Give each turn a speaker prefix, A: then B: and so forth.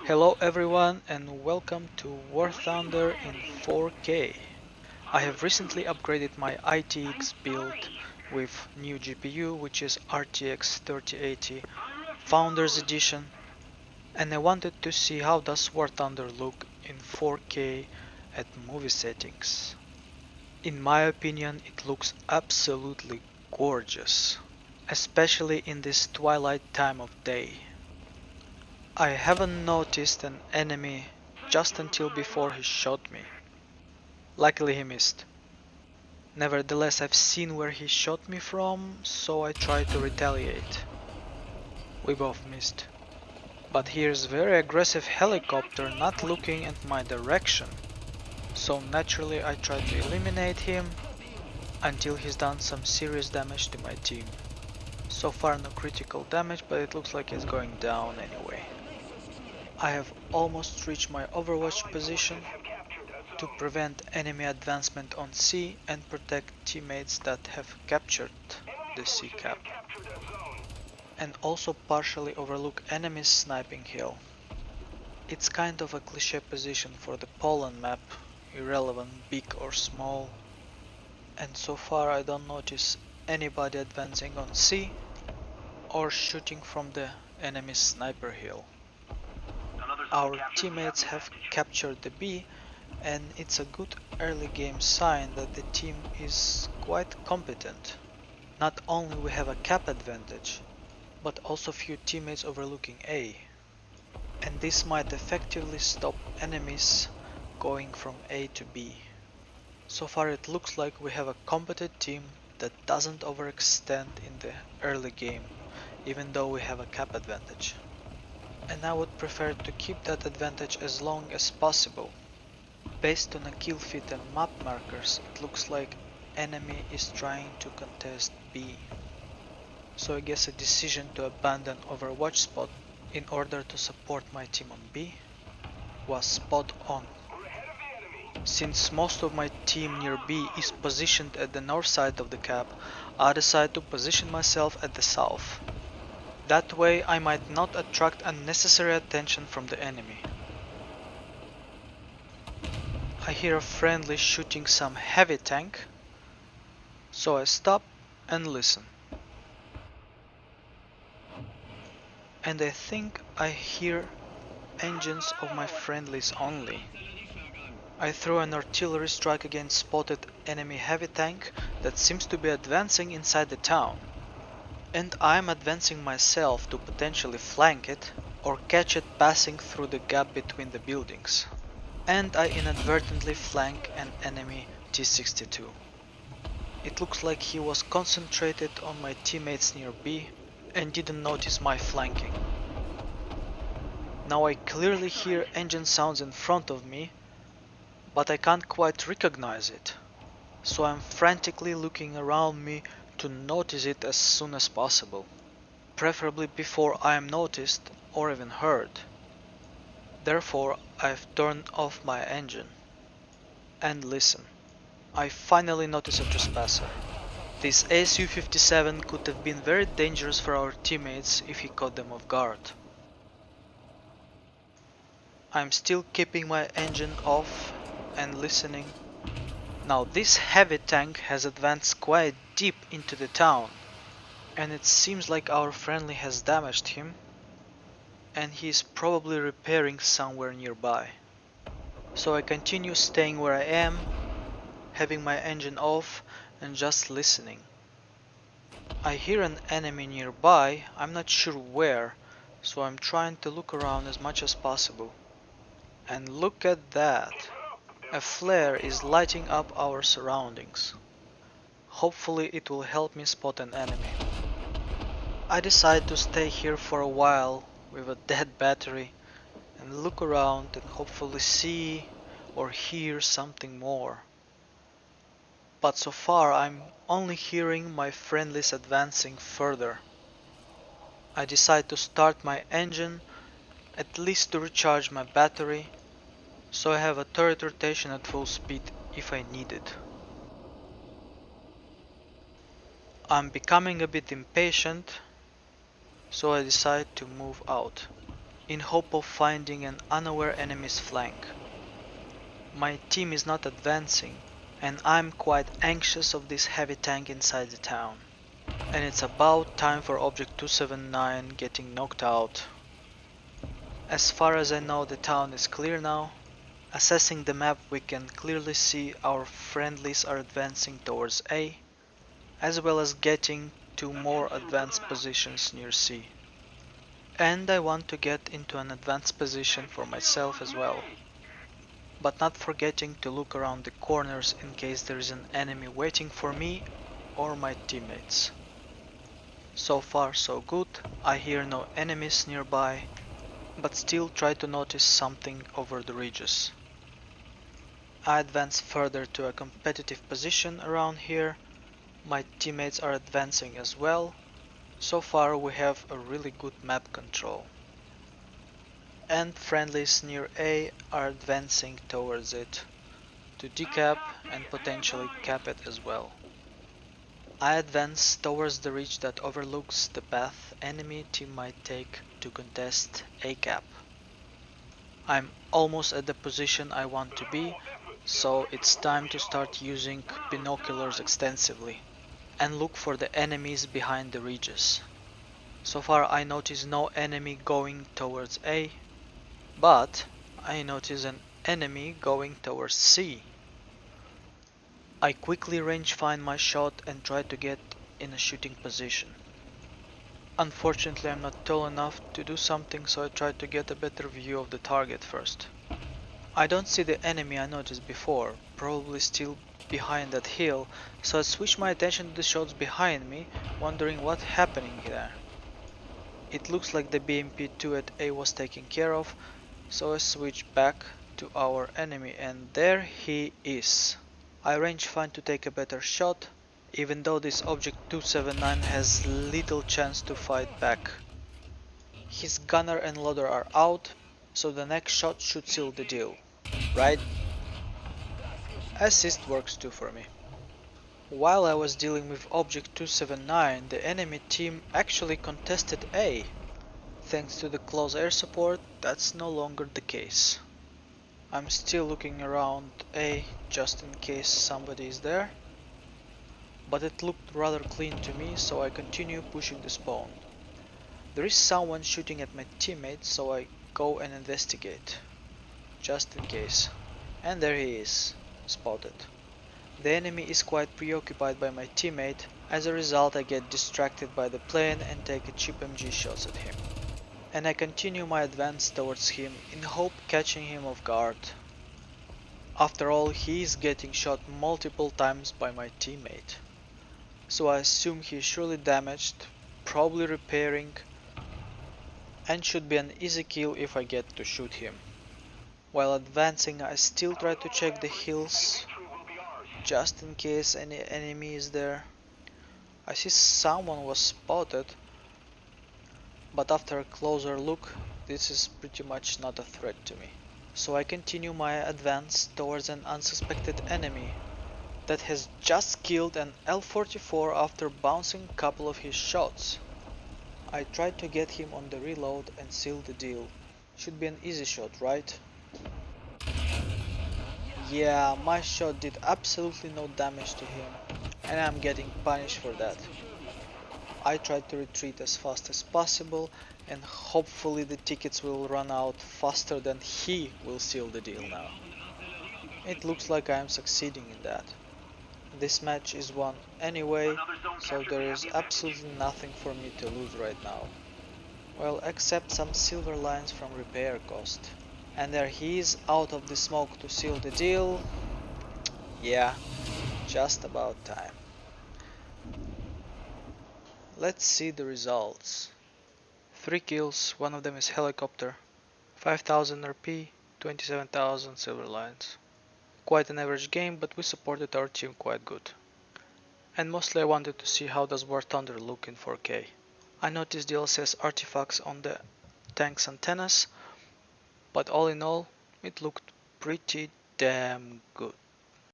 A: Hello everyone and welcome to War Thunder in 4K. I have recently upgraded my ITX build with new GPU, which is RTX 3080 Founders Edition, and I wanted to see how does War Thunder look in 4K at movie settings. In my opinion, it looks absolutely gorgeous, especially in this twilight time of day. I haven't noticed an enemy just until before he shot me. Luckily he missed. Nevertheless, I've seen where he shot me from, so I tried to retaliate. We both missed. But here's very aggressive helicopter not looking at my direction. So naturally I tried to eliminate him until he's done some serious damage to my team. So far no critical damage, but it looks like he's going down anyway. I have almost reached my overwatch position to prevent enemy advancement on C and protect teammates that have captured the C cap, and also partially overlook enemies sniping hill. It's kind of a cliché position for the Poland map, irrelevant big or small, and so far I don't notice anybody advancing on C or shooting from the enemy sniper hill. Our teammates have captured the B, and it's a good early game sign that the team is quite competent. Not only we have a cap advantage, but also few teammates overlooking A, and this might effectively stop enemies going from A to B. So far it looks like we have a competent team that doesn't overextend in the early game, even though we have a cap advantage. And I would prefer to keep that advantage as long as possible. Based on a kill feed and map markers, it looks like enemy is trying to contest B. So I guess a decision to abandon Overwatch spot in order to support my team on B was spot on. Since most of my team near B is positioned at the north side of the cap, I decided to position myself at the south. That way I might not attract unnecessary attention from the enemy. I hear a friendly shooting some heavy tank, so I stop and listen. And I think I hear engines of my friendlies only. I throw an artillery strike against spotted enemy heavy tank that seems to be advancing inside the town. And I'm advancing myself to potentially flank it or catch it passing through the gap between the buildings. And I inadvertently flank an enemy T-62. It looks like he was concentrated on my teammates near B and didn't notice my flanking. Now I clearly hear engine sounds in front of me, but I can't quite recognize it, so I'm frantically looking around me to notice it as soon as possible, preferably before I am noticed or even heard. Therefore, I've turned off my engine. And listen, I finally notice a trespasser. This ASU-57 could have been very dangerous for our teammates if he caught them off guard. I'm still keeping my engine off and listening. Now this heavy tank has advanced quite deep into the town, and it seems like our friendly has damaged him, and he is probably repairing somewhere nearby. So I continue staying where I am, having my engine off and just listening. I hear an enemy nearby, I'm not sure where, so I'm trying to look around as much as possible. And look at that! A flare is lighting up our surroundings. Hopefully it will help me spot an enemy. I decide to stay here for a while with a dead battery and look around and hopefully see or hear something more. But so far I'm only hearing my friendlies advancing further. I decide to start my engine, at least to recharge my battery, so I have a turret rotation at full speed if I need it. I'm becoming a bit impatient, so I decide to move out. in hope of finding an unaware enemy's flank. My team is not advancing, and I'm quite anxious of this heavy tank inside the town. And it's about time for Object 279 getting knocked out. As far as I know, the town is clear now. Assessing the map, we can clearly see our friendlies are advancing towards A, as well as getting to more advanced positions near C. And I want to get into an advanced position for myself as well, but not forgetting to look around the corners in case there is an enemy waiting for me or my teammates. So far so good, I hear no enemies nearby, but still try to notice something over the ridges. I advance further to a competitive position around here. My teammates are advancing as well. So far we have a really good map control. And friendlies near A are advancing towards it to decap and potentially cap it as well. I advance towards the ridge that overlooks the path enemy team might take to contest A cap. I'm almost at the position I want to be, so it's time to start using binoculars extensively and look for the enemies behind the ridges. So far I notice no enemy going towards A, but I notice an enemy going towards C. I quickly range find my shot and try to get in a shooting position. Unfortunately, I'm not tall enough to do something, so I try to get a better view of the target first. I don't see the enemy I noticed before, probably still behind that hill, so I switch my attention to the shots behind me, wondering what's happening there. It looks like the BMP-2 at A was taken care of, so I switch back to our enemy, and there he is. I range find to take a better shot, even though this Object 279 has little chance to fight back. His gunner and loader are out, so the next shot should seal the deal, right? Assist works too for me. While I was dealing with Object 279, the enemy team actually contested A. Thanks to the close air support, that's no longer the case. I'm still looking around A just in case somebody is there, but it looked rather clean to me, so I continue pushing the spawn. There is someone shooting at my teammate, so I go and investigate, just in case. And there he is, spotted. The enemy is quite preoccupied by my teammate, as a result I get distracted by the plane and take a cheap MG shots at him. And I continue my advance towards him in hope catching him off guard. After all, he is getting shot multiple times by my teammate. So I assume he is surely damaged, probably repairing, and should be an easy kill if I get to shoot him. While advancing, I still try to check the hills, just in case any enemy is there. I see someone was spotted, but after a closer look, this is pretty much not a threat to me. So I continue my advance towards an unsuspected enemy that has just killed an L-44 after bouncing a couple of his shots. I tried to get him on the reload and seal the deal. Should be an easy shot, right? Yeah, my shot did absolutely no damage to him, and I'm getting punished for that. I tried to retreat as fast as possible, and hopefully the tickets will run out faster than he will seal the deal now. It looks like I am succeeding in that. This match is won anyway, so there is absolutely nothing for me to lose right now. Well, except some silver lines from repair cost. And there he is out of the smoke to seal the deal. Yeah, just about time. Let's see the results. 3 kills, one of them is helicopter. 5000 RP, 27,000 silver lines. Quite an average game, but we supported our team quite good. And mostly I wanted to see how does War Thunder look in 4K. I noticed DLSS artifacts on the tank's antennas, but all in all, it looked pretty damn good.